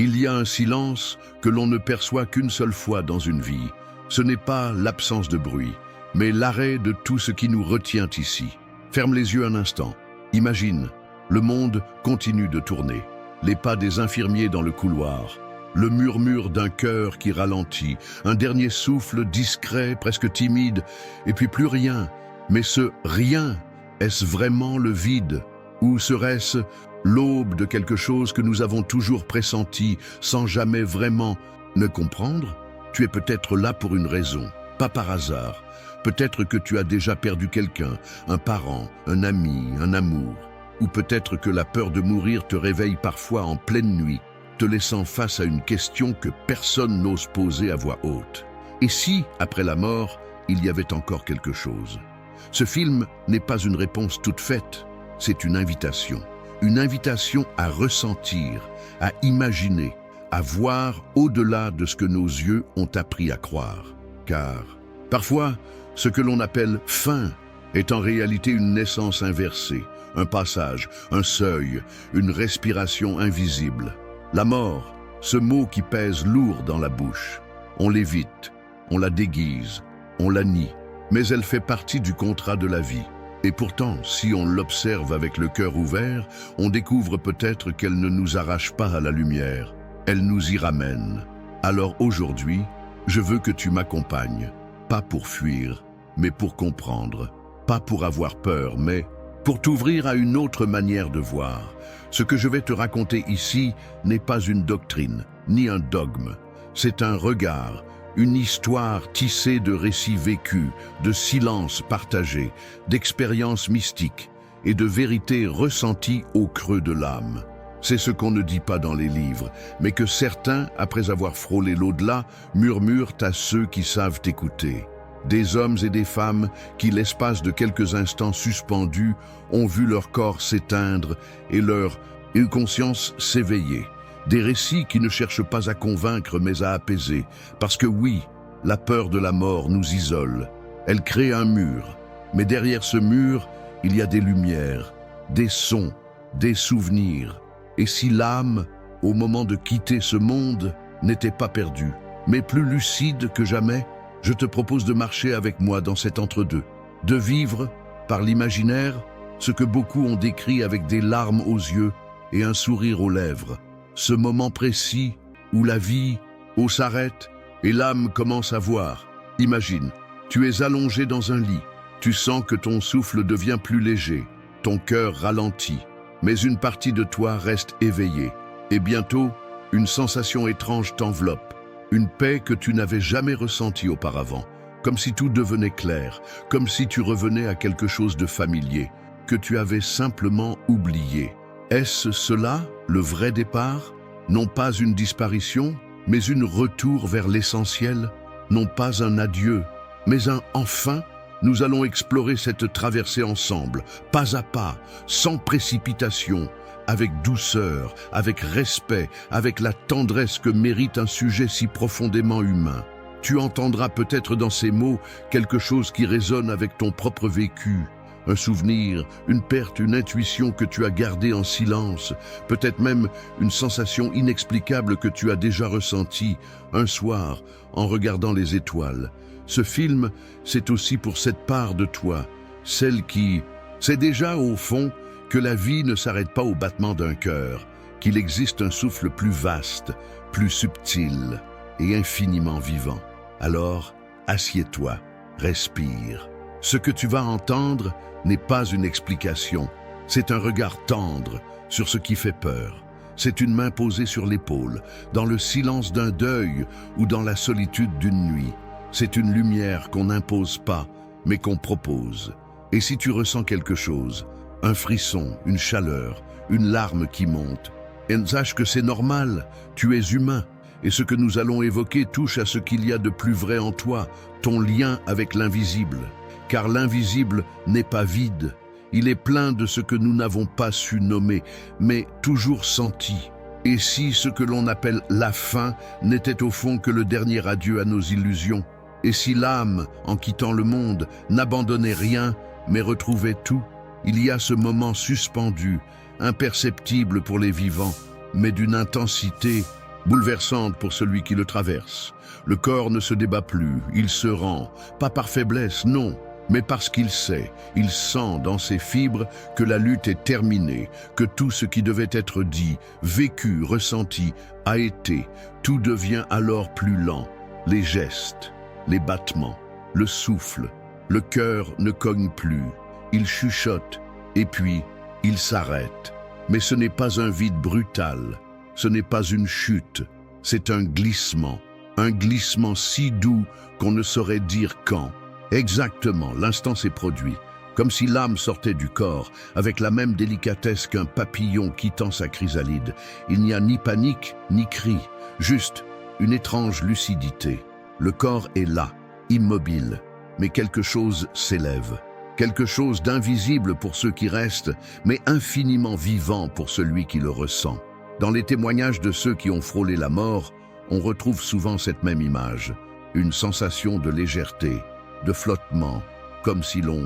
Il y a un silence que l'on ne perçoit qu'une seule fois dans une vie. Ce n'est pas l'absence de bruit, mais l'arrêt de tout ce qui nous retient ici. Ferme les yeux un instant. Imagine, le monde continue de tourner. Les pas des infirmiers dans le couloir, le murmure d'un cœur qui ralentit, un dernier souffle discret, presque timide, et puis plus rien. Mais ce rien, est-ce vraiment le vide? Ou serait-ce l'aube de quelque chose que nous avons toujours pressenti, sans jamais vraiment ne comprendre? Tu es peut-être là pour une raison, pas par hasard. Peut-être que tu as déjà perdu quelqu'un, un parent, un ami, un amour. Ou peut-être que la peur de mourir te réveille parfois en pleine nuit, te laissant face à une question que personne n'ose poser à voix haute. Et si, après la mort, il y avait encore quelque chose? Ce film n'est pas une réponse toute faite, c'est une invitation. Une invitation à ressentir, à imaginer, à voir au-delà de ce que nos yeux ont appris à croire. Car, parfois, ce que l'on appelle fin est en réalité une naissance inversée, un passage, un seuil, une respiration invisible. La mort, ce mot qui pèse lourd dans la bouche. On l'évite, on la déguise, on la nie, mais elle fait partie du contrat de la vie. Et pourtant, si on l'observe avec le cœur ouvert, on découvre peut-être qu'elle ne nous arrache pas à la lumière, elle nous y ramène. Alors aujourd'hui, je veux que tu m'accompagnes, pas pour fuir, mais pour comprendre, pas pour avoir peur, mais pour t'ouvrir à une autre manière de voir. Ce que je vais te raconter ici n'est pas une doctrine, ni un dogme. C'est un regard, une histoire tissée de récits vécus, de silences partagés, d'expériences mystiques et de vérités ressenties au creux de l'âme. C'est ce qu'on ne dit pas dans les livres, mais que certains, après avoir frôlé l'au-delà, murmurent à ceux qui savent écouter. Des hommes et des femmes qui, l'espace de quelques instants suspendus, ont vu leur corps s'éteindre et leur conscience s'éveiller. Des récits qui ne cherchent pas à convaincre mais à apaiser. Parce que oui, la peur de la mort nous isole. Elle crée un mur. Mais derrière ce mur, il y a des lumières, des sons, des souvenirs. Et si l'âme, au moment de quitter ce monde, n'était pas perdue, mais plus lucide que jamais, je te propose de marcher avec moi dans cet entre-deux, de vivre, par l'imaginaire, ce que beaucoup ont décrit avec des larmes aux yeux et un sourire aux lèvres. Ce moment précis où la vie, s'arrête et l'âme commence à voir. Imagine, tu es allongé dans un lit, tu sens que ton souffle devient plus léger, ton cœur ralentit, mais une partie de toi reste éveillée. Et bientôt, une sensation étrange t'enveloppe. Une paix que tu n'avais jamais ressentie auparavant, comme si tout devenait clair, comme si tu revenais à quelque chose de familier, que tu avais simplement oublié. Est-ce cela, le vrai départ? Non pas une disparition, mais un retour vers l'essentiel? Non pas un adieu, mais un enfin? Nous allons explorer cette traversée ensemble, pas à pas, sans précipitation, avec douceur, avec respect, avec la tendresse que mérite un sujet si profondément humain. Tu entendras peut-être dans ces mots quelque chose qui résonne avec ton propre vécu, un souvenir, une perte, une intuition que tu as gardée en silence, peut-être même une sensation inexplicable que tu as déjà ressentie un soir en regardant les étoiles. Ce film, c'est aussi pour cette part de toi, celle qui sait déjà au fond que la vie ne s'arrête pas au battement d'un cœur, qu'il existe un souffle plus vaste, plus subtil et infiniment vivant. Alors, assieds-toi, respire. Ce que tu vas entendre n'est pas une explication, c'est un regard tendre sur ce qui fait peur. C'est une main posée sur l'épaule, dans le silence d'un deuil ou dans la solitude d'une nuit. C'est une lumière qu'on n'impose pas, mais qu'on propose. Et si tu ressens quelque chose, un frisson, une chaleur, une larme qui monte, et sache que c'est normal, tu es humain, et ce que nous allons évoquer touche à ce qu'il y a de plus vrai en toi, ton lien avec l'invisible. Car l'invisible n'est pas vide, il est plein de ce que nous n'avons pas su nommer, mais toujours senti. Et si ce que l'on appelle la fin n'était au fond que le dernier adieu à nos illusions? Et si l'âme, en quittant le monde, n'abandonnait rien, mais retrouvait tout? Il y a ce moment suspendu, imperceptible pour les vivants, mais d'une intensité bouleversante pour celui qui le traverse. Le corps ne se débat plus, il se rend, pas par faiblesse, non, mais parce qu'il sait, il sent dans ses fibres que la lutte est terminée, que tout ce qui devait être dit, vécu, ressenti, a été. Tout devient alors plus lent. Les gestes, les battements, le souffle, le cœur ne cogne plus. Il chuchote, et puis il s'arrête. Mais ce n'est pas un vide brutal, ce n'est pas une chute, c'est un glissement si doux qu'on ne saurait dire quand. Exactement, l'instant s'est produit, comme si l'âme sortait du corps, avec la même délicatesse qu'un papillon quittant sa chrysalide. Il n'y a ni panique, ni cri, juste une étrange lucidité. Le corps est là, immobile, mais quelque chose s'élève. Quelque chose d'invisible pour ceux qui restent, mais infiniment vivant pour celui qui le ressent. Dans les témoignages de ceux qui ont frôlé la mort, on retrouve souvent cette même image, une sensation de légèreté, de flottement, comme si l'on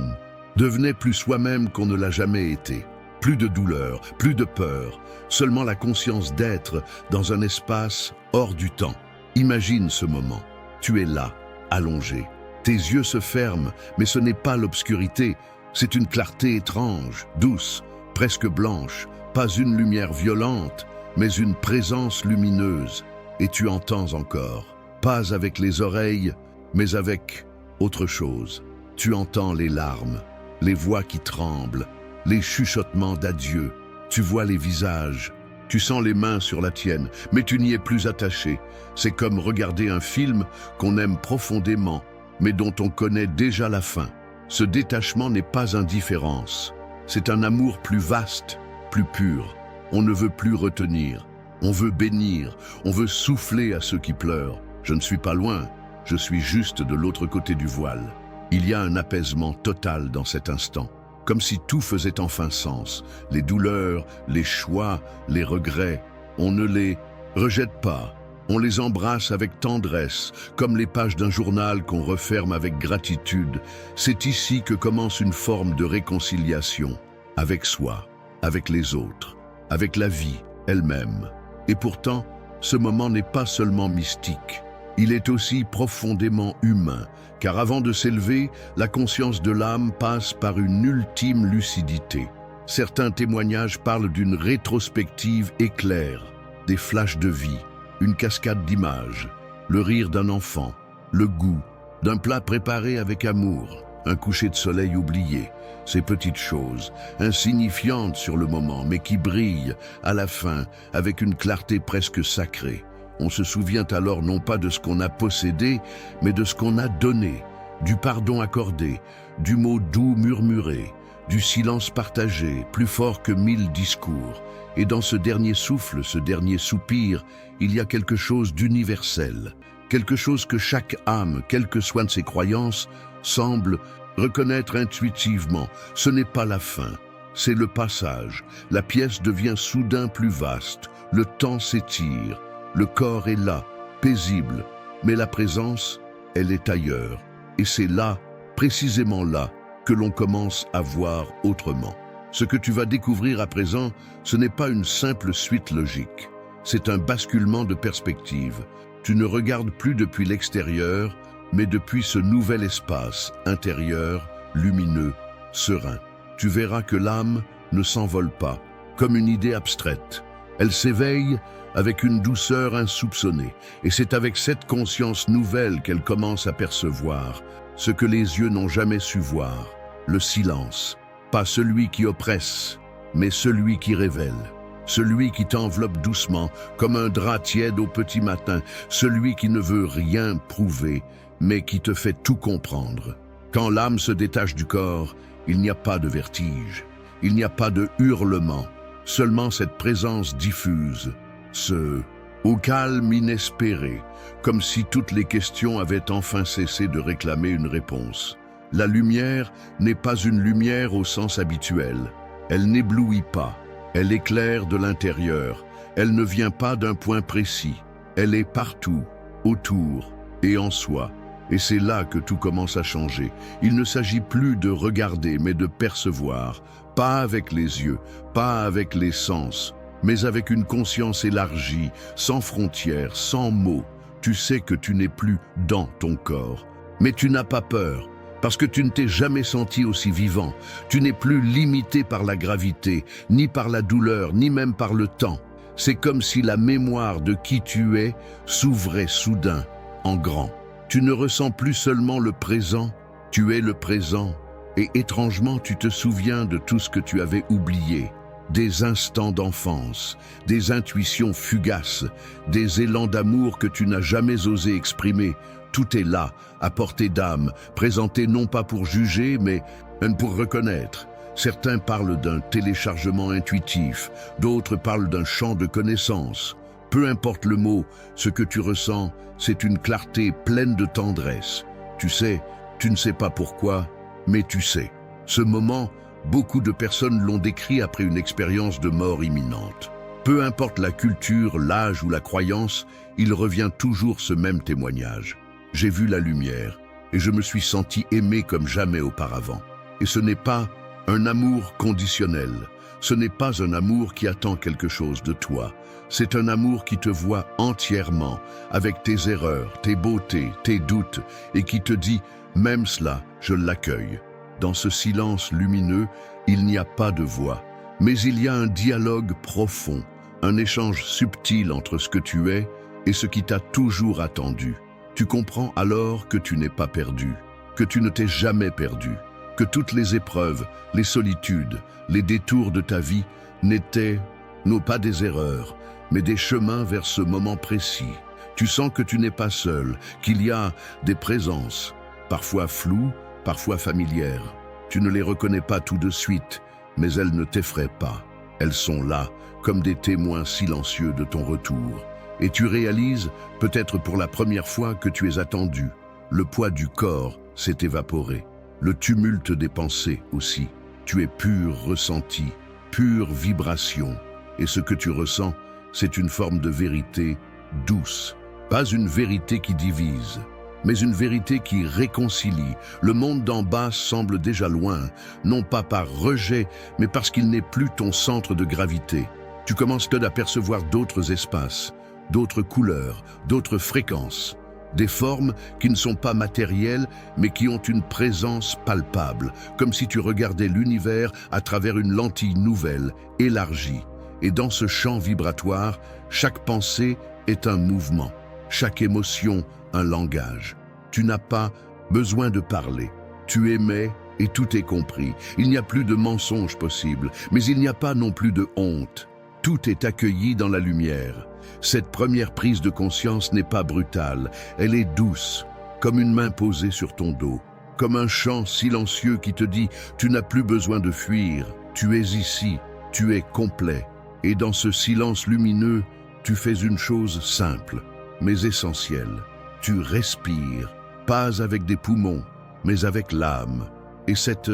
devenait plus soi-même qu'on ne l'a jamais été. Plus de douleur, plus de peur, seulement la conscience d'être dans un espace hors du temps. Imagine ce moment, tu es là, allongé. Tes yeux se ferment, mais ce n'est pas l'obscurité, c'est une clarté étrange, douce, presque blanche, pas une lumière violente, mais une présence lumineuse. Et tu entends encore, pas avec les oreilles, mais avec autre chose. Tu entends les larmes, les voix qui tremblent, les chuchotements d'adieu. Tu vois les visages, tu sens les mains sur la tienne, mais tu n'y es plus attaché. C'est comme regarder un film qu'on aime profondément, mais dont on connaît déjà la fin. Ce détachement n'est pas indifférence. C'est un amour plus vaste, plus pur. On ne veut plus retenir. On veut bénir. On veut souffler à ceux qui pleurent. Je ne suis pas loin. Je suis juste de l'autre côté du voile. Il y a un apaisement total dans cet instant. Comme si tout faisait enfin sens. Les douleurs, les choix, les regrets. On ne les rejette pas. On les embrasse avec tendresse, comme les pages d'un journal qu'on referme avec gratitude. C'est ici que commence une forme de réconciliation, avec soi, avec les autres, avec la vie elle-même. Et pourtant, ce moment n'est pas seulement mystique, il est aussi profondément humain, car avant de s'élever, la conscience de l'âme passe par une ultime lucidité. Certains témoignages parlent d'une rétrospective éclair, des flashs de vie, une cascade d'images, le rire d'un enfant, le goût d'un plat préparé avec amour, un coucher de soleil oublié, ces petites choses, insignifiantes sur le moment, mais qui brillent à la fin avec une clarté presque sacrée. On se souvient alors non pas de ce qu'on a possédé, mais de ce qu'on a donné, du pardon accordé, du mot doux murmuré, du silence partagé, plus fort que 1000 discours. Et dans ce dernier souffle, ce dernier soupir, il y a quelque chose d'universel, quelque chose que chaque âme, quelle que soit de ses croyances, semble reconnaître intuitivement. Ce n'est pas la fin, c'est le passage. La pièce devient soudain plus vaste, le temps s'étire, le corps est là, paisible, mais la présence, elle est ailleurs. Et c'est là, précisément là, que l'on commence à voir autrement. Ce que tu vas découvrir à présent, ce n'est pas une simple suite logique. C'est un basculement de perspective. Tu ne regardes plus depuis l'extérieur, mais depuis ce nouvel espace intérieur, lumineux, serein. Tu verras que l'âme ne s'envole pas, comme une idée abstraite. Elle s'éveille avec une douceur insoupçonnée, et c'est avec cette conscience nouvelle qu'elle commence à percevoir ce que les yeux n'ont jamais su voir, le silence. Pas celui qui oppresse, mais celui qui révèle. Celui qui t'enveloppe doucement, comme un drap tiède au petit matin. Celui qui ne veut rien prouver, mais qui te fait tout comprendre. Quand l'âme se détache du corps, il n'y a pas de vertige. Il n'y a pas de hurlement. Seulement cette présence diffuse. Au calme inespéré, comme si toutes les questions avaient enfin cessé de réclamer une réponse. La lumière n'est pas une lumière au sens habituel. Elle n'éblouit pas. Elle éclaire de l'intérieur. Elle ne vient pas d'un point précis. Elle est partout, autour et en soi. Et c'est là que tout commence à changer. Il ne s'agit plus de regarder, mais de percevoir. Pas avec les yeux, pas avec les sens, mais avec une conscience élargie, sans frontières, sans mots. Tu sais que tu n'es plus dans ton corps. Mais tu n'as pas peur, parce que tu ne t'es jamais senti aussi vivant. Tu n'es plus limité par la gravité, ni par la douleur, ni même par le temps. C'est comme si la mémoire de qui tu es s'ouvrait soudain, en grand. Tu ne ressens plus seulement le présent, tu es le présent. Et étrangement, tu te souviens de tout ce que tu avais oublié. Des instants d'enfance, des intuitions fugaces, des élans d'amour que tu n'as jamais osé exprimer. Tout est là, à portée d'âme, présenté non pas pour juger, mais pour reconnaître. Certains parlent d'un téléchargement intuitif, d'autres parlent d'un champ de connaissances. Peu importe le mot, ce que tu ressens, c'est une clarté pleine de tendresse. Tu sais, tu ne sais pas pourquoi, mais tu sais. Ce moment, beaucoup de personnes l'ont décrit après une expérience de mort imminente. Peu importe la culture, l'âge ou la croyance, il revient toujours ce même témoignage. J'ai vu la lumière et je me suis senti aimé comme jamais auparavant. Et ce n'est pas un amour conditionnel. Ce n'est pas un amour qui attend quelque chose de toi. C'est un amour qui te voit entièrement, avec tes erreurs, tes beautés, tes doutes, et qui te dit « même cela, je l'accueille ». Dans ce silence lumineux, il n'y a pas de voix, mais il y a un dialogue profond, un échange subtil entre ce que tu es et ce qui t'a toujours attendu. Tu comprends alors que tu n'es pas perdu, que tu ne t'es jamais perdu, que toutes les épreuves, les solitudes, les détours de ta vie n'étaient, non pas des erreurs, mais des chemins vers ce moment précis. Tu sens que tu n'es pas seul, qu'il y a des présences, parfois floues, parfois familières. Tu ne les reconnais pas tout de suite, mais elles ne t'effraient pas. Elles sont là, comme des témoins silencieux de ton retour. Et tu réalises, peut-être pour la première fois, que tu es attendu. Le poids du corps s'est évaporé. Le tumulte des pensées aussi. Tu es pur ressenti, pure vibration. Et ce que tu ressens, c'est une forme de vérité douce. Pas une vérité qui divise, mais une vérité qui réconcilie. Le monde d'en bas semble déjà loin, non pas par rejet, mais parce qu'il n'est plus ton centre de gravité. Tu commences d'apercevoir d'autres espaces, d'autres couleurs, d'autres fréquences, des formes qui ne sont pas matérielles, mais qui ont une présence palpable, comme si tu regardais l'univers à travers une lentille nouvelle, élargie. Et dans ce champ vibratoire, chaque pensée est un mouvement, chaque émotion un langage. Tu n'as pas besoin de parler. Tu émets et tout est compris. Il n'y a plus de mensonges possibles, mais il n'y a pas non plus de honte. Tout est accueilli dans la lumière. Cette première prise de conscience n'est pas brutale, elle est douce, comme une main posée sur ton dos, comme un chant silencieux qui te dit « tu n'as plus besoin de fuir, tu es ici, tu es complet ». Et dans ce silence lumineux, tu fais une chose simple, mais essentielle. Tu respires, pas avec des poumons, mais avec l'âme. Et cette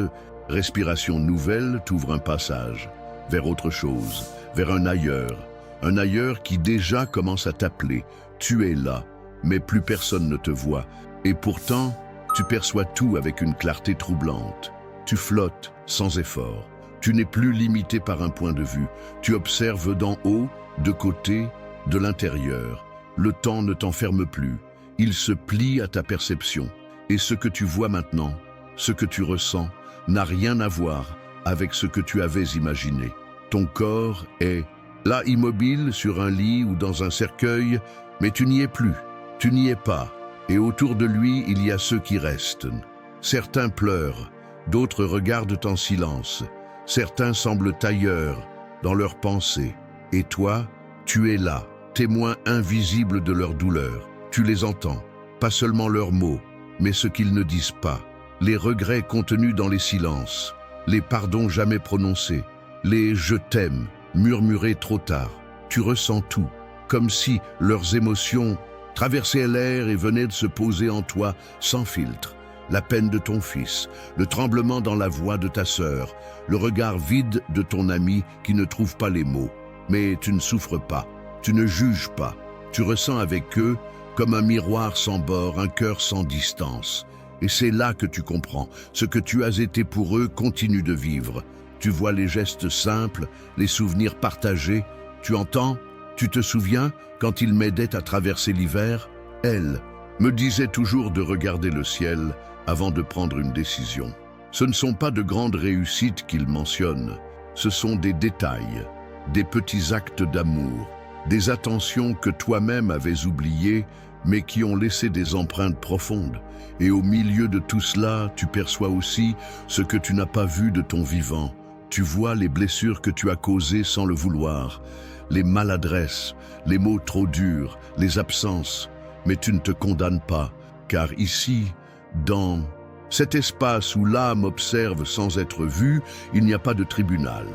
respiration nouvelle t'ouvre un passage vers autre chose, vers un ailleurs qui déjà commence à t'appeler. Tu es là, mais plus personne ne te voit. Et pourtant, tu perçois tout avec une clarté troublante. Tu flottes sans effort. Tu n'es plus limité par un point de vue. Tu observes d'en haut, de côté, de l'intérieur. Le temps ne t'enferme plus. Il se plie à ta perception. Et ce que tu vois maintenant, ce que tu ressens, n'a rien à voir avec ce que tu avais imaginé. Ton corps est là immobile sur un lit ou dans un cercueil, mais tu n'y es plus, tu n'y es pas. Et autour de lui, il y a ceux qui restent. Certains pleurent, d'autres regardent en silence. Certains semblent ailleurs, dans leurs pensées. Et toi, tu es là, témoin invisible de leur douleur. Tu les entends, pas seulement leurs mots, mais ce qu'ils ne disent pas. Les regrets contenus dans les silences, les pardons jamais prononcés, les « je t'aime » murmurés trop tard. Tu ressens tout, comme si leurs émotions traversaient l'air et venaient de se poser en toi sans filtre. La peine de ton fils, le tremblement dans la voix de ta sœur, le regard vide de ton ami qui ne trouve pas les mots. Mais tu ne souffres pas, tu ne juges pas. Tu ressens avec eux comme un miroir sans bord, un cœur sans distance. Et c'est là que tu comprends, ce que tu as été pour eux continue de vivre. Tu vois les gestes simples, les souvenirs partagés, Tu entends? Tu te souviens quand il m'aidait à traverser l'hiver? Elle me disait toujours de regarder le ciel avant de prendre une décision. Ce ne sont pas de grandes réussites qu'il mentionne, ce sont des détails, des petits actes d'amour, des attentions que toi-même avais oubliées, mais qui ont laissé des empreintes profondes. Et au milieu de tout cela, tu perçois aussi ce que tu n'as pas vu de ton vivant. Tu vois les blessures que tu as causées sans le vouloir, les maladresses, les mots trop durs, les absences. Mais tu ne te condamnes pas, car ici, dans cet espace où l'âme observe sans être vue, il n'y a pas de tribunal.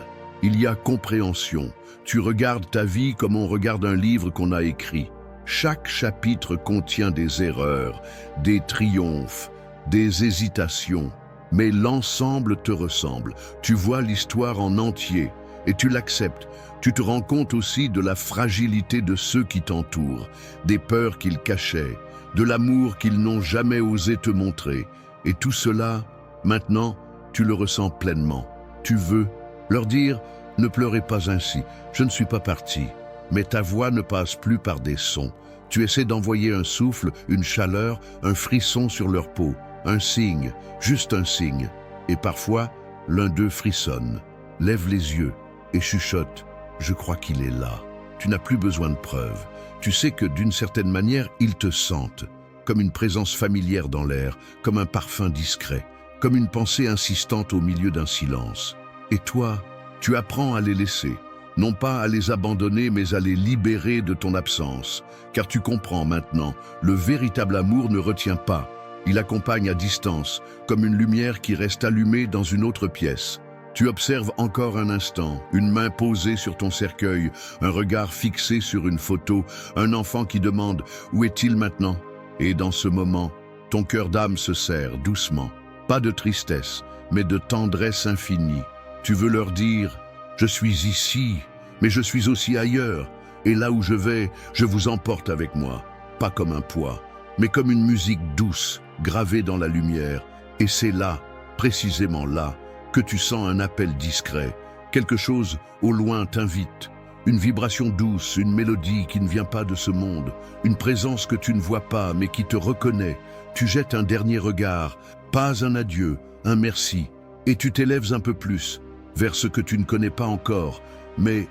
Il y a compréhension. Tu regardes ta vie comme on regarde un livre qu'on a écrit. Chaque chapitre contient des erreurs, des triomphes, des hésitations, mais l'ensemble te ressemble. Tu vois l'histoire en entier et tu l'acceptes. Tu te rends compte aussi de la fragilité de ceux qui t'entourent, des peurs qu'ils cachaient, de l'amour qu'ils n'ont jamais osé te montrer. Et tout cela, maintenant, tu le ressens pleinement. Tu veux leur dire « Ne pleurez pas ainsi, je ne suis pas parti ». Mais ta voix ne passe plus par des sons. Tu essaies d'envoyer un souffle, une chaleur, un frisson sur leur peau, un signe, juste un signe. Et parfois, l'un d'eux frissonne, lève les yeux et chuchote « Je crois qu'il est là ». Tu n'as plus besoin de preuves. Tu sais que d'une certaine manière, ils te sentent, comme une présence familière dans l'air, comme un parfum discret, comme une pensée insistante au milieu d'un silence. Et toi, tu apprends à les laisser. Non pas à les abandonner, mais à les libérer de ton absence. Car tu comprends maintenant, le véritable amour ne retient pas. Il accompagne à distance, comme une lumière qui reste allumée dans une autre pièce. Tu observes encore un instant, une main posée sur ton cercueil, un regard fixé sur une photo, un enfant qui demande « Où est-il maintenant ?» Et dans ce moment, ton cœur d'âme se serre doucement. Pas de tristesse, mais de tendresse infinie. Tu veux leur dire « Je suis ici, mais je suis aussi ailleurs, et là où je vais, je vous emporte avec moi, pas comme un poids, mais comme une musique douce, gravée dans la lumière. Et c'est là, précisément là, que tu sens un appel discret. Quelque chose au loin t'invite, une vibration douce, une mélodie qui ne vient pas de ce monde, une présence que tu ne vois pas, mais qui te reconnaît. Tu jettes un dernier regard, pas un adieu, un merci, et tu t'élèves un peu plus, vers ce que tu ne connais pas encore, mais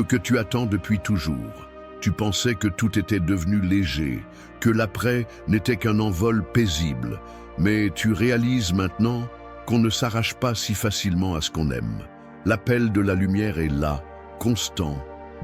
que tu attends depuis toujours. Tu pensais que tout était devenu léger, que l'après n'était qu'un envol paisible, mais tu réalises maintenant qu'on ne s'arrache pas si facilement à ce qu'on aime. L'appel de la lumière est là, constant,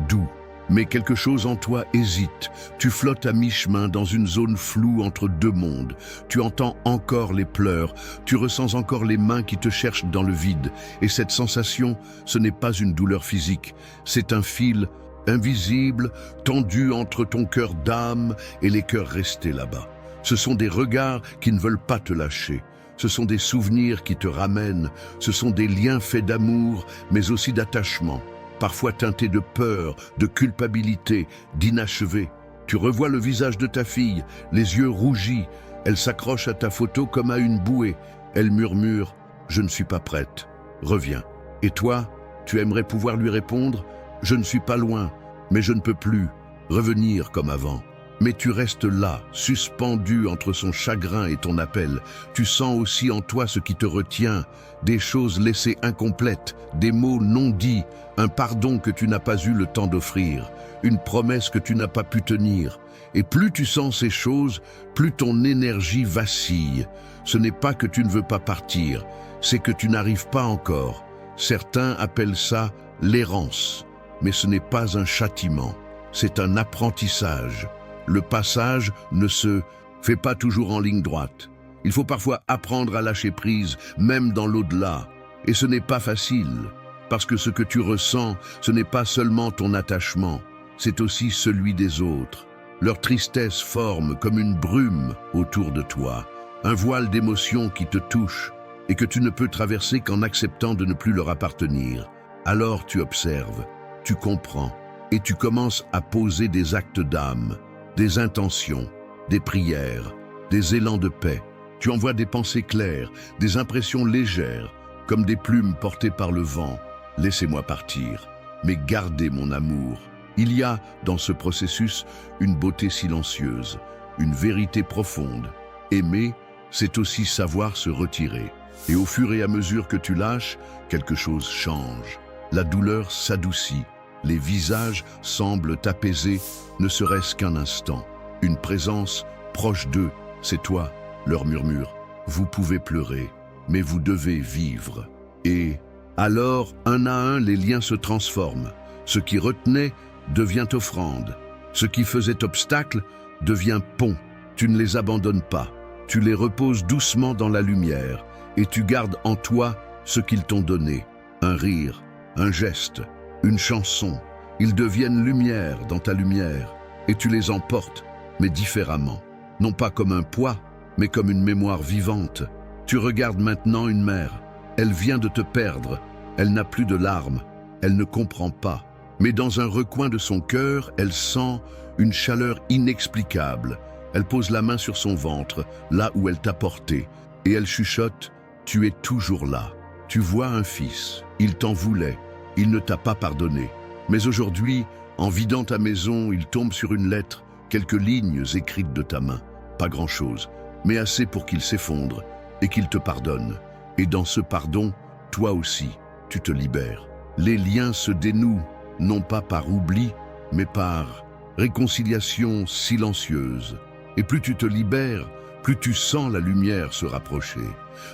doux. Mais quelque chose en toi hésite. Tu flottes à mi-chemin dans une zone floue entre deux mondes. Tu entends encore les pleurs. Tu ressens encore les mains qui te cherchent dans le vide. Et cette sensation, ce n'est pas une douleur physique. C'est un fil invisible, tendu entre ton cœur d'âme et les cœurs restés là-bas. Ce sont des regards qui ne veulent pas te lâcher. Ce sont des souvenirs qui te ramènent. Ce sont des liens faits d'amour, mais aussi d'attachement. Parfois teinté de peur, de culpabilité, d'inachevé. Tu revois le visage de ta fille, les yeux rougis. Elle s'accroche à ta photo comme à une bouée. Elle murmure « Je ne suis pas prête, reviens ». Et toi, tu aimerais pouvoir lui répondre « Je ne suis pas loin, mais je ne peux plus revenir comme avant ». Mais tu restes là, suspendu entre son chagrin et ton appel. Tu sens aussi en toi ce qui te retient, des choses laissées incomplètes, des mots non dits, un pardon que tu n'as pas eu le temps d'offrir, une promesse que tu n'as pas pu tenir. Et plus tu sens ces choses, plus ton énergie vacille. Ce n'est pas que tu ne veux pas partir, c'est que tu n'arrives pas encore. Certains appellent ça l'errance, mais ce n'est pas un châtiment, c'est un apprentissage. Le passage ne se fait pas toujours en ligne droite. Il faut parfois apprendre à lâcher prise, même dans l'au-delà. Et ce n'est pas facile, parce que ce que tu ressens, ce n'est pas seulement ton attachement, c'est aussi celui des autres. Leur tristesse forme comme une brume autour de toi, un voile d'émotions qui te touche et que tu ne peux traverser qu'en acceptant de ne plus leur appartenir. Alors tu observes, tu comprends, et tu commences à poser des actes d'âme, des intentions, des prières, des élans de paix. Tu envoies des pensées claires, des impressions légères, comme des plumes portées par le vent. Laissez-moi partir, mais gardez mon amour. Il y a, dans ce processus, une beauté silencieuse, une vérité profonde. Aimer, c'est aussi savoir se retirer. Et au fur et à mesure que tu lâches, quelque chose change. La douleur s'adoucit, les visages semblent apaiser, ne serait-ce qu'un instant. Une présence proche d'eux, c'est toi, leur murmure. Vous pouvez pleurer, mais vous devez vivre. Et alors, un à un, les liens se transforment. Ce qui retenait devient offrande. Ce qui faisait obstacle devient pont. Tu ne les abandonnes pas. Tu les reposes doucement dans la lumière et tu gardes en toi ce qu'ils t'ont donné. Un rire, un geste, une chanson. Ils deviennent lumière dans ta lumière et tu les emportes, mais différemment. Non pas comme un poids, mais comme une mémoire vivante. Tu regardes maintenant une mère. Elle vient de te perdre. Elle n'a plus de larmes. Elle ne comprend pas. Mais dans un recoin de son cœur, elle sent une chaleur inexplicable. Elle pose la main sur son ventre, là où elle t'a porté, et elle chuchote « Tu es toujours là. Tu vois un fils. Il t'en voulait. Il ne t'a pas pardonné. Mais aujourd'hui, en vidant ta maison, il tombe sur une lettre, quelques lignes écrites de ta main. Pas grand-chose, mais assez pour qu'il s'effondre et qu'il te pardonne. Et dans ce pardon, toi aussi, tu te libères. Les liens se dénouent, non pas par oubli, mais par réconciliation silencieuse. Et plus tu te libères, plus tu sens la lumière se rapprocher.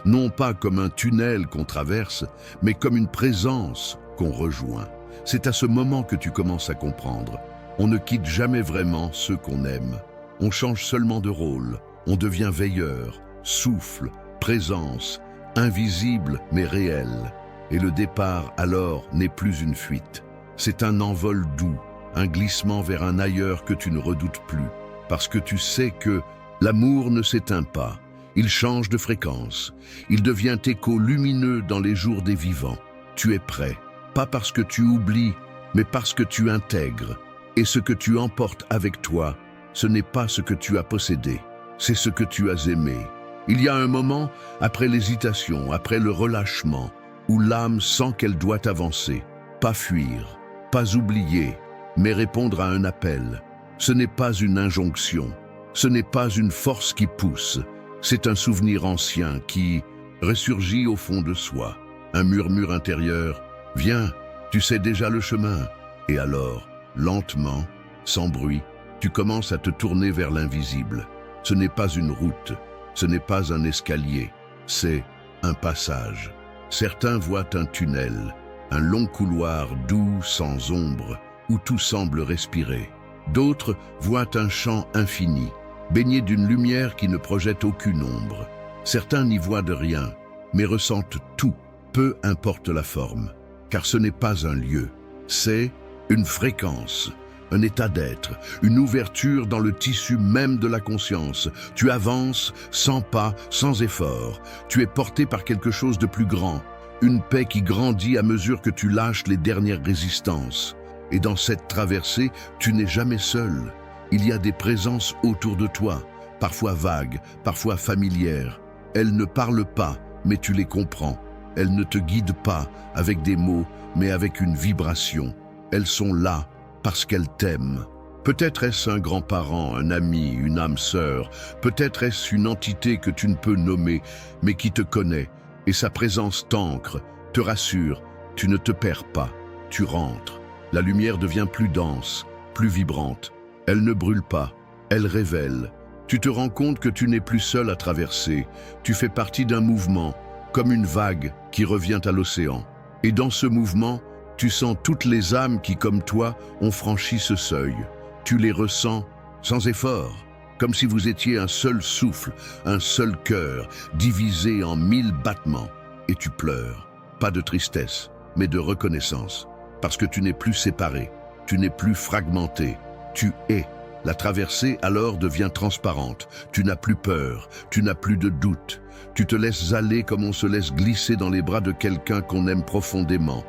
Non pas comme un tunnel qu'on traverse, mais comme une présence qu'on rejoint. C'est à ce moment que tu commences à comprendre. On ne quitte jamais vraiment ceux qu'on aime. On change seulement de rôle. On devient veilleur, souffle, présence, invisible mais réel. Et le départ alors n'est plus une fuite. C'est un envol doux, un glissement vers un ailleurs que tu ne redoutes plus. Parce que tu sais que l'amour ne s'éteint pas. Il change de fréquence. Il devient écho lumineux dans les jours des vivants. Tu es prêt, pas parce que tu oublies, mais parce que tu intègres. Et ce que tu emportes avec toi, ce n'est pas ce que tu as possédé, c'est ce que tu as aimé. Il y a un moment, après l'hésitation, après le relâchement, où l'âme sent qu'elle doit avancer, pas fuir, pas oublier, mais répondre à un appel. Ce n'est pas une injonction, ce n'est pas une force qui pousse, c'est un souvenir ancien qui ressurgit au fond de soi. Un murmure intérieur, « Viens, tu sais déjà le chemin ». Et alors, lentement, sans bruit, tu commences à te tourner vers l'invisible. Ce n'est pas une route, ce n'est pas un escalier, c'est un passage. Certains voient un tunnel, un long couloir doux sans ombre, où tout semble respirer. D'autres voient un champ infini, baigné d'une lumière qui ne projette aucune ombre. Certains n'y voient de rien, mais ressentent tout, peu importe la forme. Car ce n'est pas un lieu, c'est une fréquence, un état d'être, une ouverture dans le tissu même de la conscience. Tu avances sans pas, sans effort. Tu es porté par quelque chose de plus grand, une paix qui grandit à mesure que tu lâches les dernières résistances. Et dans cette traversée, tu n'es jamais seul. Il y a des présences autour de toi, parfois vagues, parfois familières. Elles ne parlent pas, mais tu les comprends. Elles ne te guident pas avec des mots, mais avec une vibration. Elles sont là parce qu'elles t'aiment. Peut-être est-ce un grand-parent, un ami, une âme sœur. Peut-être est-ce une entité que tu ne peux nommer, mais qui te connaît. Et sa présence t'ancre, te rassure. Tu ne te perds pas, tu rentres. La lumière devient plus dense, plus vibrante. Elle ne brûle pas, elle révèle. Tu te rends compte que tu n'es plus seul à traverser. Tu fais partie d'un mouvement, comme une vague qui revient à l'océan. Et dans ce mouvement, tu sens toutes les âmes qui, comme toi, ont franchi ce seuil. Tu les ressens sans effort, comme si vous étiez un seul souffle, un seul cœur, divisé en 1000 battements. Et tu pleures, pas de tristesse, mais de reconnaissance, parce que tu n'es plus séparé, tu n'es plus fragmenté, tu es. La traversée alors devient transparente, tu n'as plus peur, tu n'as plus de doute. Tu te laisses aller comme on se laisse glisser dans les bras de quelqu'un qu'on aime profondément.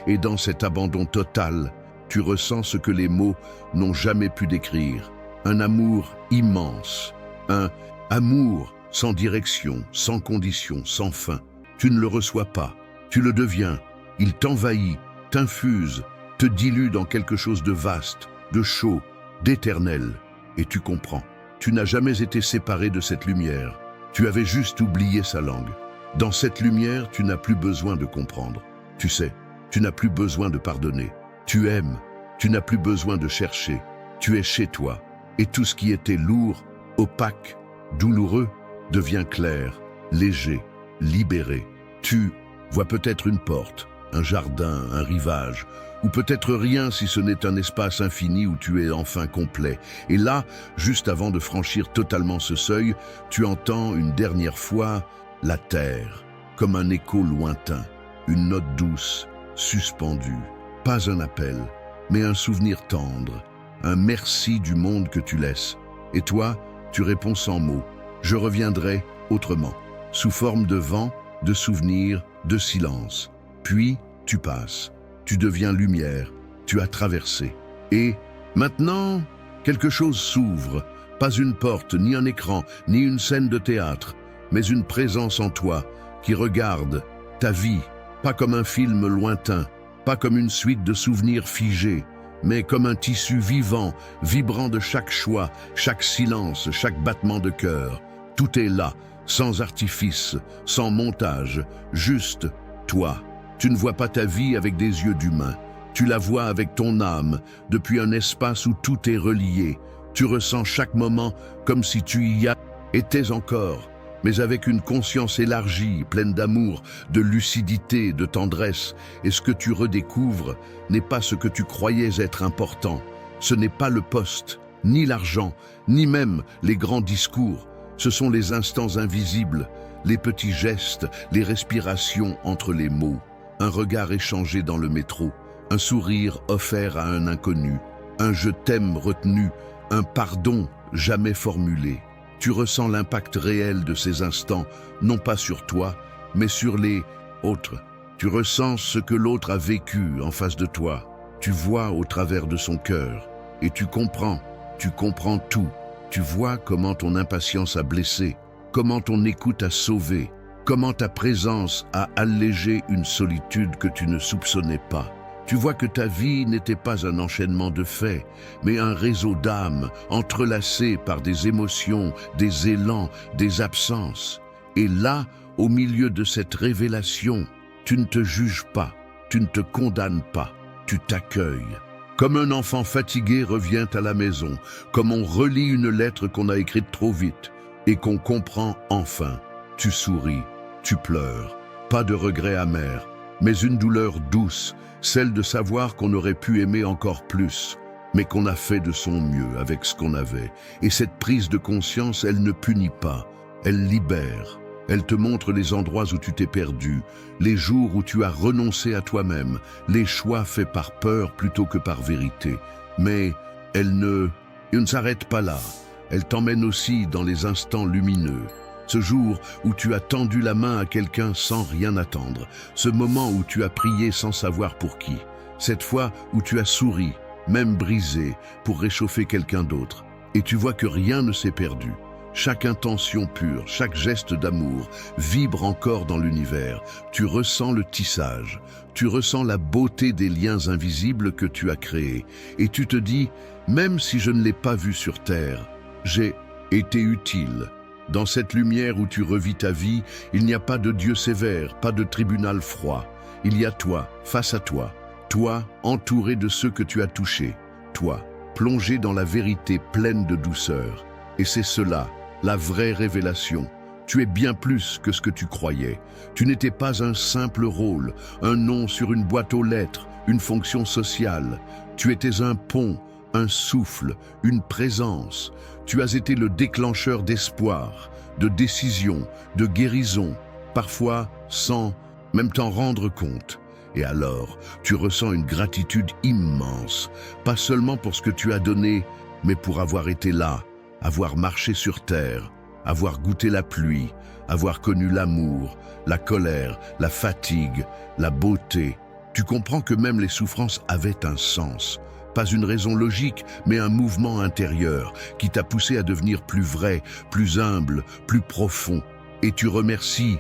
Et dans cet abandon total, tu ressens ce que les mots n'ont jamais pu décrire. Un amour immense, un amour sans direction, sans condition, sans fin. Tu ne le reçois pas, tu le deviens. Il t'envahit, t'infuse, te dilue dans quelque chose de vaste, de chaud, d'éternel. Et tu comprends. Tu n'as jamais été séparé de cette lumière. Tu avais juste oublié sa langue. Dans cette lumière, tu n'as plus besoin de comprendre. Tu sais, tu n'as plus besoin de pardonner. Tu aimes. Tu n'as plus besoin de chercher. Tu es chez toi. Et tout ce qui était lourd, opaque, douloureux, devient clair, léger, libéré. Tu vois peut-être une porte, un jardin, un rivage, ou peut-être rien si ce n'est un espace infini où tu es enfin complet. Et là, juste avant de franchir totalement ce seuil, tu entends une dernière fois la terre, comme un écho lointain, une note douce, suspendue. Pas un appel, mais un souvenir tendre, un merci du monde que tu laisses. Et toi, tu réponds sans mots. Je reviendrai autrement, sous forme de vent, de souvenirs, de silence. Puis, tu passes. Tu deviens lumière. Tu as traversé. Et, maintenant, quelque chose s'ouvre. Pas une porte, ni un écran, ni une scène de théâtre, mais une présence en toi qui regarde ta vie, pas comme un film lointain, pas comme une suite de souvenirs figés, mais comme un tissu vivant, vibrant de chaque choix, chaque silence, chaque battement de cœur. Tout est là, sans artifice, sans montage, juste toi. Tu ne vois pas ta vie avec des yeux d'humain. Tu la vois avec ton âme, depuis un espace où tout est relié. Tu ressens chaque moment comme si tu y étais encore, mais avec une conscience élargie, pleine d'amour, de lucidité, de tendresse. Et ce que tu redécouvres n'est pas ce que tu croyais être important. Ce n'est pas le poste, ni l'argent, ni même les grands discours. Ce sont les instants invisibles, les petits gestes, les respirations entre les mots. Un regard échangé dans le métro, un sourire offert à un inconnu, un je t'aime retenu, un pardon jamais formulé. Tu ressens l'impact réel de ces instants, non pas sur toi, mais sur les autres. Tu ressens ce que l'autre a vécu en face de toi. Tu vois au travers de son cœur. Et tu comprends tout. Tu vois comment ton impatience a blessé, comment ton écoute a sauvé, comment ta présence a allégé une solitude que tu ne soupçonnais pas. Tu vois que ta vie n'était pas un enchaînement de faits, mais un réseau d'âmes entrelacées par des émotions, des élans, des absences. Et là, au milieu de cette révélation, tu ne te juges pas, tu ne te condamnes pas, tu t'accueilles. Comme un enfant fatigué revient à la maison, comme on relit une lettre qu'on a écrite trop vite et qu'on comprend enfin. Tu souris, tu pleures, pas de regret amer, mais une douleur douce, celle de savoir qu'on aurait pu aimer encore plus, mais qu'on a fait de son mieux avec ce qu'on avait. Et cette prise de conscience, elle ne punit pas, elle libère. Elle te montre les endroits où tu t'es perdu, les jours où tu as renoncé à toi-même, les choix faits par peur plutôt que par vérité. Mais elle ne s'arrête pas là. Elle t'emmène aussi dans les instants lumineux. Ce jour où tu as tendu la main à quelqu'un sans rien attendre. Ce moment où tu as prié sans savoir pour qui. Cette fois où tu as souri, même brisé, pour réchauffer quelqu'un d'autre. Et tu vois que rien ne s'est perdu. Chaque intention pure, chaque geste d'amour vibre encore dans l'univers. Tu ressens le tissage. Tu ressens la beauté des liens invisibles que tu as créés. Et tu te dis, même si je ne l'ai pas vu sur terre, j'ai été utile. Dans cette lumière où tu revis ta vie, il n'y a pas de Dieu sévère, pas de tribunal froid. Il y a toi, face à toi. Toi, entouré de ceux que tu as touchés. Toi, plongé dans la vérité pleine de douceur. Et c'est cela, la vraie révélation. Tu es bien plus que ce que tu croyais. Tu n'étais pas un simple rôle, un nom sur une boîte aux lettres, une fonction sociale. Tu étais un pont, un souffle, une présence. Tu as été le déclencheur d'espoir, de décision, de guérison, parfois sans même t'en rendre compte. Et alors, tu ressens une gratitude immense, pas seulement pour ce que tu as donné, mais pour avoir été là, avoir marché sur terre, avoir goûté la pluie, avoir connu l'amour, la colère, la fatigue, la beauté. Tu comprends que même les souffrances avaient un sens. Pas une raison logique, mais un mouvement intérieur qui t'a poussé à devenir plus vrai, plus humble, plus profond. Et tu remercies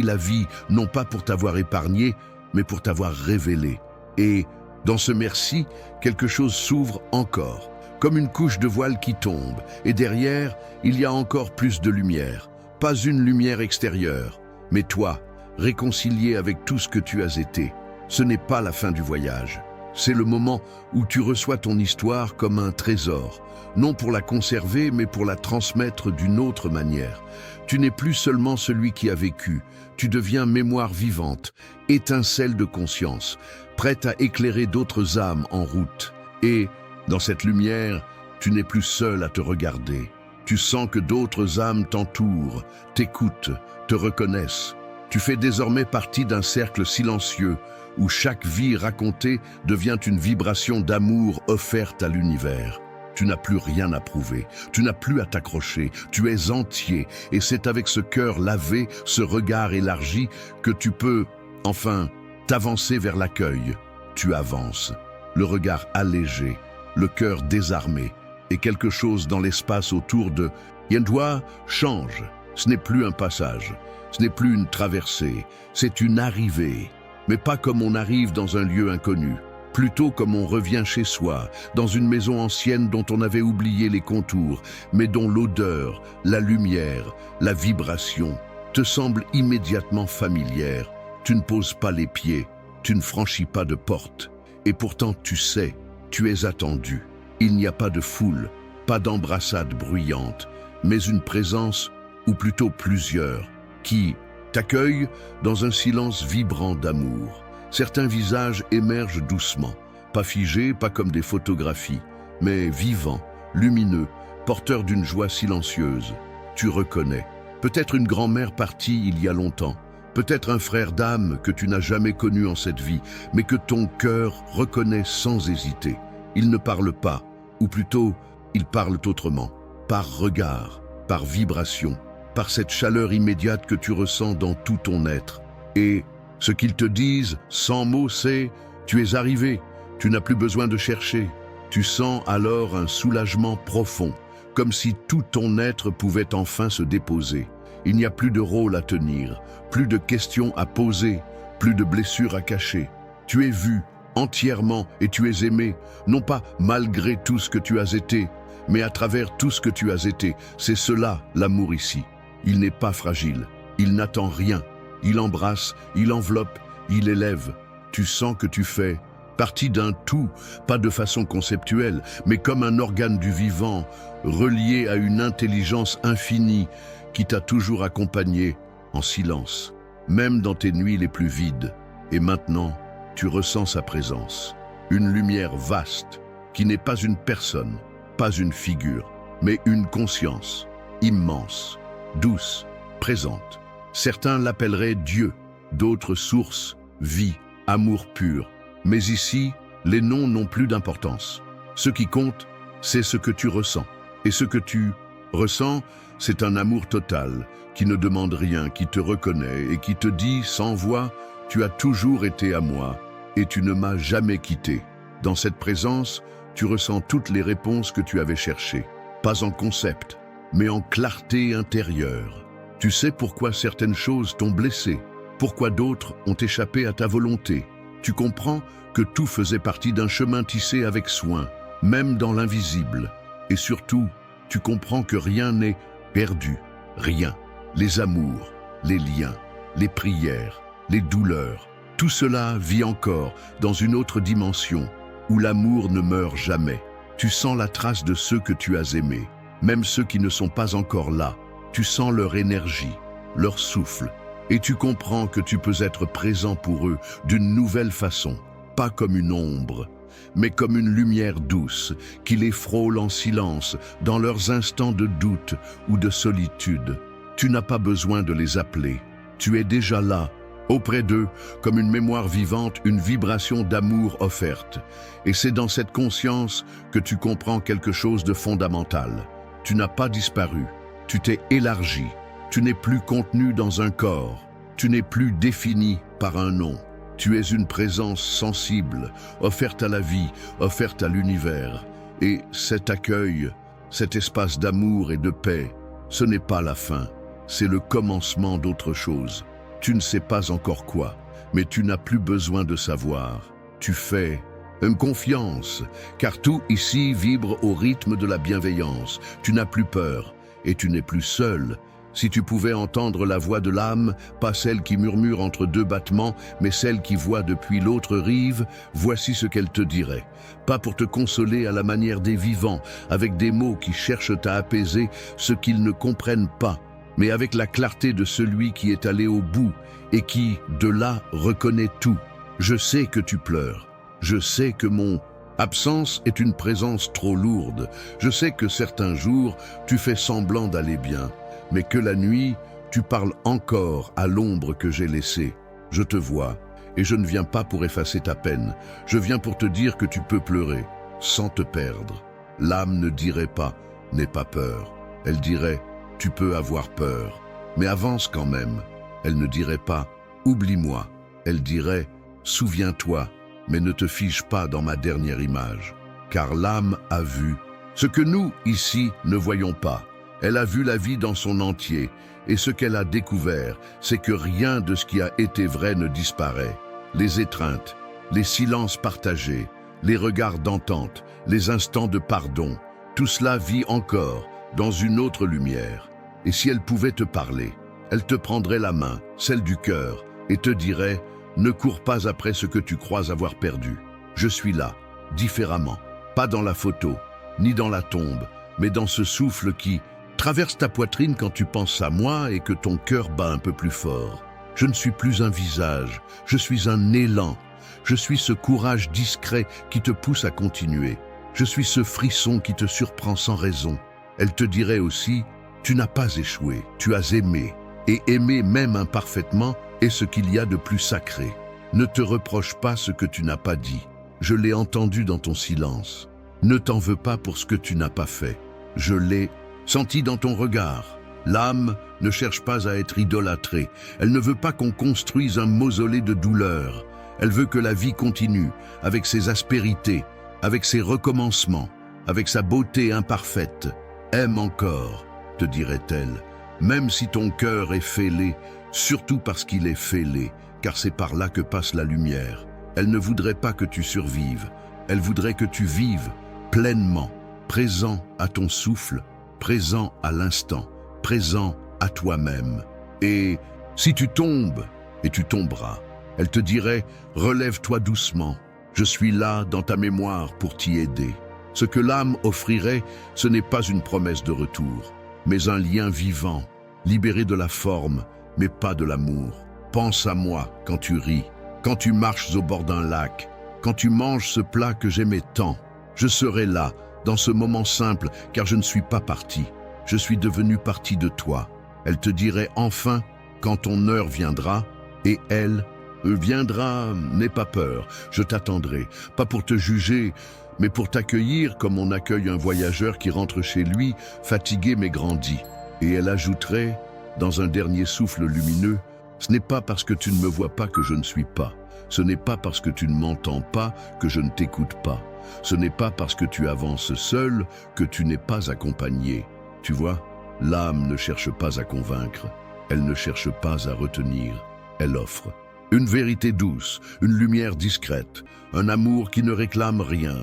la vie, non pas pour t'avoir épargné, mais pour t'avoir révélé. Et Dans ce merci, quelque chose s'ouvre encore, comme une couche de voile qui tombe, et derrière, il y a encore plus de lumière. Pas une lumière extérieure, mais toi, réconcilié avec tout ce que tu as été. Ce n'est pas la fin du voyage. C'est le moment où tu reçois ton histoire comme un trésor, non pour la conserver, mais pour la transmettre d'une autre manière. Tu n'es plus seulement celui qui a vécu, tu deviens mémoire vivante, étincelle de conscience, prête à éclairer d'autres âmes en route. Et, dans cette lumière, tu n'es plus seul à te regarder. Tu sens que d'autres âmes t'entourent, t'écoutent, te reconnaissent. Tu fais désormais partie d'un cercle silencieux, où chaque vie racontée devient une vibration d'amour offerte à l'univers. Tu n'as plus rien à prouver, tu n'as plus à t'accrocher, tu es entier, et c'est avec ce cœur lavé, ce regard élargi, que tu peux, enfin, t'avancer vers l'accueil. Tu avances, le regard allégé, le cœur désarmé, et quelque chose dans l'espace autour de Yendwa change. Ce n'est plus un passage, ce n'est plus une traversée, c'est une arrivée. Mais pas comme on arrive dans un lieu inconnu, plutôt comme on revient chez soi, dans une maison ancienne dont on avait oublié les contours, mais dont l'odeur, la lumière, la vibration te semblent immédiatement familières. Tu ne poses pas les pieds, tu ne franchis pas de porte, et pourtant tu sais, tu es attendu. Il n'y a pas de foule, pas d'embrassade bruyante, mais une présence, ou plutôt plusieurs, qui t'accueille dans un silence vibrant d'amour. Certains visages émergent doucement, pas figés, pas comme des photographies, mais vivants, lumineux, porteurs d'une joie silencieuse. Tu reconnais. Peut-être une grand-mère partie il y a longtemps, peut-être un frère d'âme que tu n'as jamais connu en cette vie, mais que ton cœur reconnaît sans hésiter. Ils ne parlent pas, ou plutôt, ils parlent autrement, par regard, par vibration, par cette chaleur immédiate que tu ressens dans tout ton être. Et ce qu'ils te disent, sans mots, c'est « tu es arrivé, tu n'as plus besoin de chercher ». Tu sens alors un soulagement profond, comme si tout ton être pouvait enfin se déposer. Il n'y a plus de rôle à tenir, plus de questions à poser, plus de blessures à cacher. Tu es vu entièrement et tu es aimé, non pas malgré tout ce que tu as été, mais à travers tout ce que tu as été. C'est cela, l'amour ici. Il n'est pas fragile, il n'attend rien, il embrasse, il enveloppe, il élève. Tu sens que tu fais partie d'un tout, pas de façon conceptuelle, mais comme un organe du vivant, relié à une intelligence infinie qui t'a toujours accompagné en silence, même dans tes nuits les plus vides. Et maintenant, tu ressens sa présence, une lumière vaste, qui n'est pas une personne, pas une figure, mais une conscience, immense, douce, présente. Certains l'appelleraient Dieu, d'autres source, vie, amour pur. Mais ici, les noms n'ont plus d'importance. Ce qui compte, c'est ce que tu ressens. Et ce que tu ressens, c'est un amour total, qui ne demande rien, qui te reconnaît et qui te dit sans voix, tu as toujours été à moi et tu ne m'as jamais quitté. Dans cette présence, tu ressens toutes les réponses que tu avais cherchées. Pas en concept, mais en clarté intérieure. Tu sais pourquoi certaines choses t'ont blessé, pourquoi d'autres ont échappé à ta volonté. Tu comprends que tout faisait partie d'un chemin tissé avec soin, même dans l'invisible. Et surtout, tu comprends que rien n'est perdu, rien. Les amours, les liens, les prières, les douleurs, tout cela vit encore dans une autre dimension où l'amour ne meurt jamais. Tu sens la trace de ceux que tu as aimés, même ceux qui ne sont pas encore là. Tu sens leur énergie, leur souffle, et tu comprends que tu peux être présent pour eux d'une nouvelle façon, pas comme une ombre, mais comme une lumière douce qui les frôle en silence dans leurs instants de doute ou de solitude. Tu n'as pas besoin de les appeler, tu es déjà là, auprès d'eux, comme une mémoire vivante, une vibration d'amour offerte. Et c'est dans cette conscience que tu comprends quelque chose de fondamental. Tu n'as pas disparu, tu t'es élargi, tu n'es plus contenu dans un corps, tu n'es plus défini par un nom. Tu es une présence sensible, offerte à la vie, offerte à l'univers. Et cet accueil, cet espace d'amour et de paix, ce n'est pas la fin, c'est le commencement d'autre chose. Tu ne sais pas encore quoi, mais tu n'as plus besoin de savoir. Tu fais, Une confiance, car tout ici vibre au rythme de la bienveillance. Tu n'as plus peur et tu n'es plus seul. Si tu pouvais entendre la voix de l'âme, pas celle qui murmure entre deux battements, mais celle qui voit depuis l'autre rive, voici ce qu'elle te dirait. Pas pour te consoler à la manière des vivants, avec des mots qui cherchent à apaiser ce qu'ils ne comprennent pas, mais avec la clarté de celui qui est allé au bout et qui, de là, reconnaît tout. Je sais que tu pleures. Je sais que mon absence est une présence trop lourde. Je sais que certains jours, tu fais semblant d'aller bien. Mais que la nuit, tu parles encore à l'ombre que j'ai laissée. Je te vois, et je ne viens pas pour effacer ta peine. Je viens pour te dire que tu peux pleurer, sans te perdre. L'âme ne dirait pas « n'aie pas peur ». Elle dirait « tu peux avoir peur ». Mais avance quand même. Elle ne dirait pas « oublie-moi ». Elle dirait « souviens-toi, mais ne te fige pas dans ma dernière image ». Car l'âme a vu ce que nous, ici, ne voyons pas. Elle a vu la vie dans son entier, et ce qu'elle a découvert, c'est que rien de ce qui a été vrai ne disparaît. Les étreintes, les silences partagés, les regards d'entente, les instants de pardon, tout cela vit encore dans une autre lumière. Et si elle pouvait te parler, elle te prendrait la main, celle du cœur, et te dirait « Ne cours pas après ce que tu crois avoir perdu. Je suis là, différemment, pas dans la photo, ni dans la tombe, mais dans ce souffle qui traverse ta poitrine quand tu penses à moi et que ton cœur bat un peu plus fort. Je ne suis plus un visage, je suis un élan. Je suis ce courage discret qui te pousse à continuer. Je suis ce frisson qui te surprend sans raison. Elle te dirait aussi, tu n'as pas échoué, tu as aimé. Et aimer même imparfaitement est ce qu'il y a de plus sacré. Ne te reproche pas ce que tu n'as pas dit. Je l'ai entendu dans ton silence. Ne t'en veux pas pour ce que tu n'as pas fait. Je l'ai senti dans ton regard. L'âme ne cherche pas à être idolâtrée. Elle ne veut pas qu'on construise un mausolée de douleur. Elle veut que la vie continue, avec ses aspérités, avec ses recommencements, avec sa beauté imparfaite. Aime encore, te dirait-elle, même si ton cœur est fêlé, surtout parce qu'il est fêlé, car c'est par là que passe la lumière. Elle ne voudrait pas que tu survives. Elle voudrait que tu vives pleinement, présent à ton souffle, présent à l'instant, présent à toi-même. Et si tu tombes, et tu tomberas, elle te dirait « Relève-toi doucement, je suis là dans ta mémoire pour t'y aider ». Ce que l'âme offrirait, ce n'est pas une promesse de retour, mais un lien vivant, libéré de la forme, mais pas de l'amour. Pense à moi quand tu ris, quand tu marches au bord d'un lac, quand tu manges ce plat que j'aimais tant. Je serai là, dans ce moment simple, car je ne suis pas parti. Je suis devenu partie de toi. Elle te dirait enfin, quand ton heure viendra, et elle viendra, n'aie pas peur, je t'attendrai, pas pour te juger, mais pour t'accueillir comme on accueille un voyageur qui rentre chez lui, fatigué mais grandi. Et elle ajouterait, dans un dernier souffle lumineux, « Ce n'est pas parce que tu ne me vois pas que je ne suis pas. Ce n'est pas parce que tu ne m'entends pas que je ne t'écoute pas. Ce n'est pas parce que tu avances seul que tu n'es pas accompagné. » Tu vois, l'âme ne cherche pas à convaincre, elle ne cherche pas à retenir, elle offre. Une vérité douce, une lumière discrète, un amour qui ne réclame rien,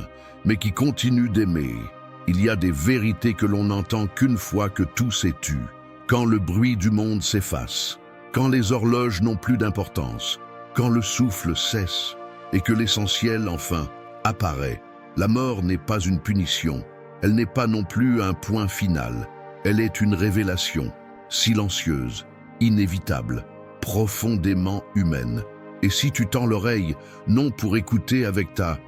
mais qui continue d'aimer. Il y a des vérités que l'on n'entend qu'une fois que tout s'est tu, quand le bruit du monde s'efface, quand les horloges n'ont plus d'importance, quand le souffle cesse et que l'essentiel, enfin, apparaît. La mort n'est pas une punition, elle n'est pas non plus un point final. Elle est une révélation, silencieuse, inévitable, profondément humaine. Et si tu tends l'oreille, non pour écouter avec ta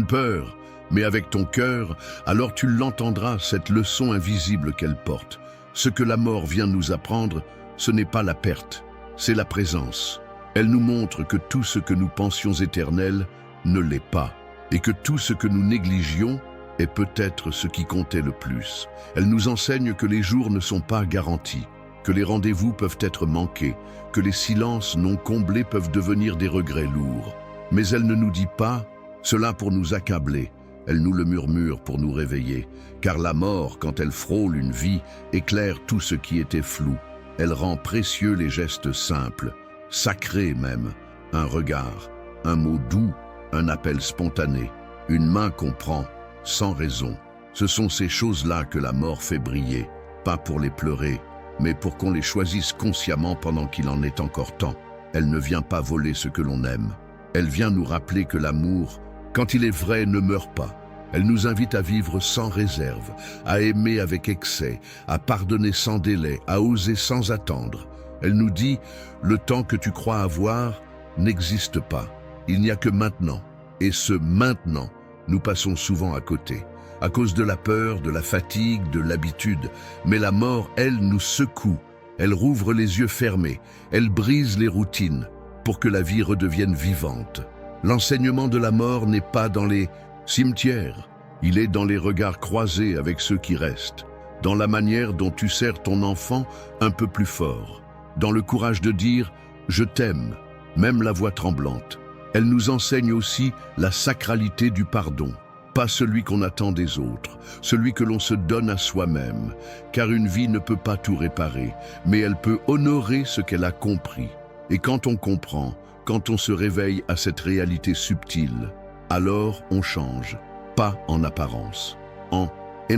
peur, mais avec ton cœur, alors tu l'entendras, cette leçon invisible qu'elle porte. Ce que la mort vient nous apprendre, ce n'est pas la perte, c'est la présence. Elle nous montre que tout ce que nous pensions éternel ne l'est pas, et que tout ce que nous négligions est peut-être ce qui comptait le plus. Elle nous enseigne que les jours ne sont pas garantis, que les rendez-vous peuvent être manqués, que les silences non comblés peuvent devenir des regrets lourds. Mais elle ne nous dit pas cela pour nous accabler, elle nous le murmure pour nous réveiller, car la mort, quand elle frôle une vie, éclaire tout ce qui était flou. Elle rend précieux les gestes simples, sacrés même, un regard, un mot doux, un appel spontané, Une main qu'on prend sans raison. Ce sont ces choses-là que la mort fait briller, pas pour les pleurer, mais pour qu'on les choisisse consciemment pendant qu'il en est encore temps. Elle ne vient pas voler ce que l'on aime. Elle vient nous rappeler que l'amour, quand il est vrai, ne meurt pas. Elle nous invite à vivre sans réserve, à aimer avec excès, à pardonner sans délai, à oser sans attendre. Elle nous dit, le temps que tu crois avoir n'existe pas. Il n'y a que maintenant. Et ce maintenant, nous passons souvent à côté, à cause de la peur, de la fatigue, de l'habitude. Mais la mort, elle, nous secoue. Elle rouvre les yeux fermés. Elle brise les routines pour que la vie redevienne vivante. L'enseignement de la mort n'est pas dans les cimetières. Il est dans les regards croisés avec ceux qui restent, dans la manière dont tu serres ton enfant un peu plus fort, dans le courage de dire « je t'aime », même la voix tremblante. Elle nous enseigne aussi la sacralité du pardon, pas celui qu'on attend des autres, celui que l'on se donne à soi-même, car une vie ne peut pas tout réparer, mais elle peut honorer ce qu'elle a compris. Et quand on comprend, quand on se réveille à cette réalité subtile, alors on change, pas en apparence, en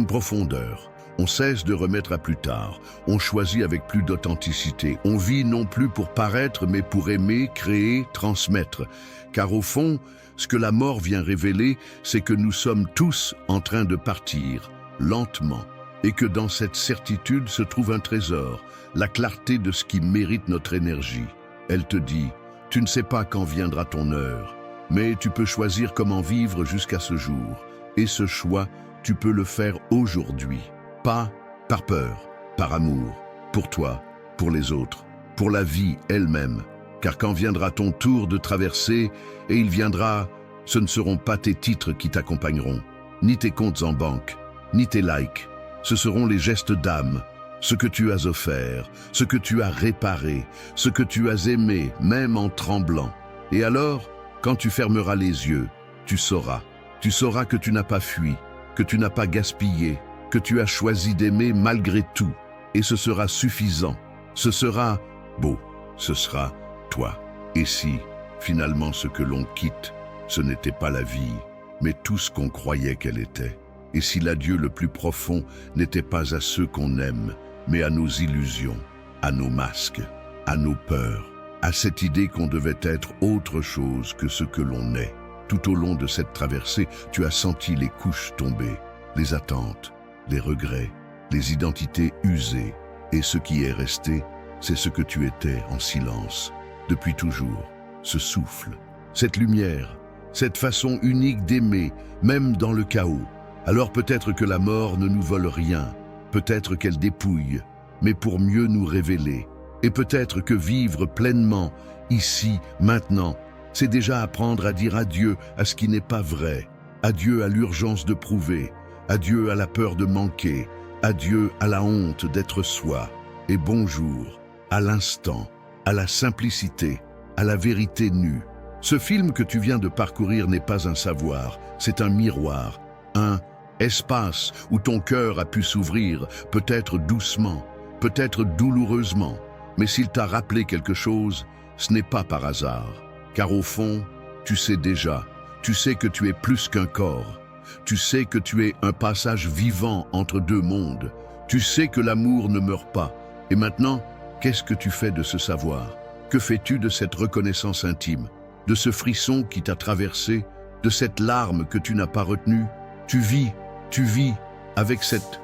profondeur. On cesse de remettre à plus tard, on choisit avec plus d'authenticité, on vit non plus pour paraître mais pour aimer, créer, transmettre. Car au fond, ce que la mort vient révéler, c'est que nous sommes tous en train de partir, lentement, et que dans cette certitude se trouve un trésor, la clarté de ce qui mérite notre énergie. Elle te dit, tu ne sais pas quand viendra ton heure, mais tu peux choisir comment vivre jusqu'à ce jour. Et ce choix, tu peux le faire aujourd'hui. Pas par peur, par amour, pour toi, pour les autres, pour la vie elle-même. Car quand viendra ton tour de traverser, et il viendra, ce ne seront pas tes titres qui t'accompagneront, ni tes comptes en banque, ni tes likes. Ce seront les gestes d'âme, ce que tu as offert, ce que tu as réparé, ce que tu as aimé, même en tremblant. Et alors, quand tu fermeras les yeux, tu sauras que tu n'as pas fui, que tu n'as pas gaspillé, que tu as choisi d'aimer malgré tout. Et ce sera suffisant, ce sera beau, ce sera toi. Et si, finalement, ce que l'on quitte, ce n'était pas la vie, mais tout ce qu'on croyait qu'elle était? Et si l'adieu le plus profond n'était pas à ceux qu'on aime, mais à nos illusions, à nos masques, à nos peurs, à cette idée qu'on devait être autre chose que ce que l'on est? Tout au long de cette traversée, tu as senti les couches tomber, les attentes, les regrets, les identités usées. Et ce qui est resté, c'est ce que tu étais en silence, depuis toujours, ce souffle, cette lumière, cette façon unique d'aimer, même dans le chaos. Alors peut-être que la mort ne nous vole rien, peut-être qu'elle dépouille, mais pour mieux nous révéler. Et peut-être que vivre pleinement, ici, maintenant, c'est déjà apprendre à dire adieu à ce qui n'est pas vrai, adieu à l'urgence de prouver, adieu à la peur de manquer, adieu à la honte d'être soi, et bonjour à l'instant, à la simplicité, à la vérité nue. Ce film que tu viens de parcourir n'est pas un savoir, c'est un miroir, un espace où ton cœur a pu s'ouvrir, peut-être doucement, peut-être douloureusement, mais s'il t'a rappelé quelque chose, ce n'est pas par hasard. Car au fond, tu sais déjà, tu sais que tu es plus qu'un corps. Tu sais que tu es un passage vivant entre deux mondes. Tu sais que l'amour ne meurt pas. Et maintenant, qu'est-ce que tu fais de ce savoir? Que fais-tu de cette reconnaissance intime? De ce frisson qui t'a traversé? De cette larme que tu n'as pas retenue? Tu vis avec cette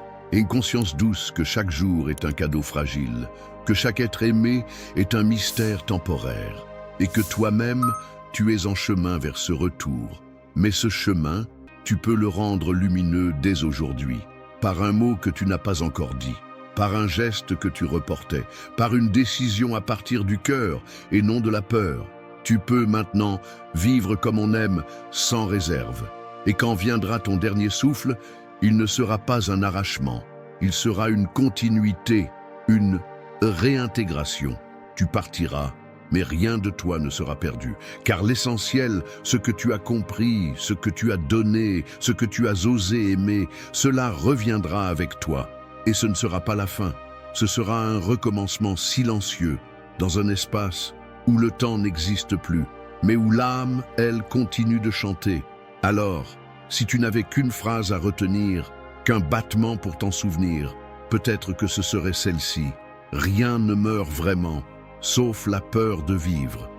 conscience douce que chaque jour est un cadeau fragile, que chaque être aimé est un mystère temporaire. Et que toi-même, tu es en chemin vers ce retour. Mais ce chemin, tu peux le rendre lumineux dès aujourd'hui, par un mot que tu n'as pas encore dit, par un geste que tu reportais, par une décision à partir du cœur et non de la peur. Tu peux maintenant vivre comme on aime, sans réserve. Et quand viendra ton dernier souffle, il ne sera pas un arrachement, il sera une continuité, une réintégration. Tu partiras, mais rien de toi ne sera perdu, car l'essentiel, ce que tu as compris, ce que tu as donné, ce que tu as osé aimer, cela reviendra avec toi. Et ce ne sera pas la fin, ce sera un recommencement silencieux, dans un espace où le temps n'existe plus, mais où l'âme, elle, continue de chanter. Alors, Si tu n'avais qu'une phrase à retenir, qu'un battement pour t'en souvenir, peut-être que ce serait celle-ci. Rien ne meurt vraiment, sauf la peur de vivre.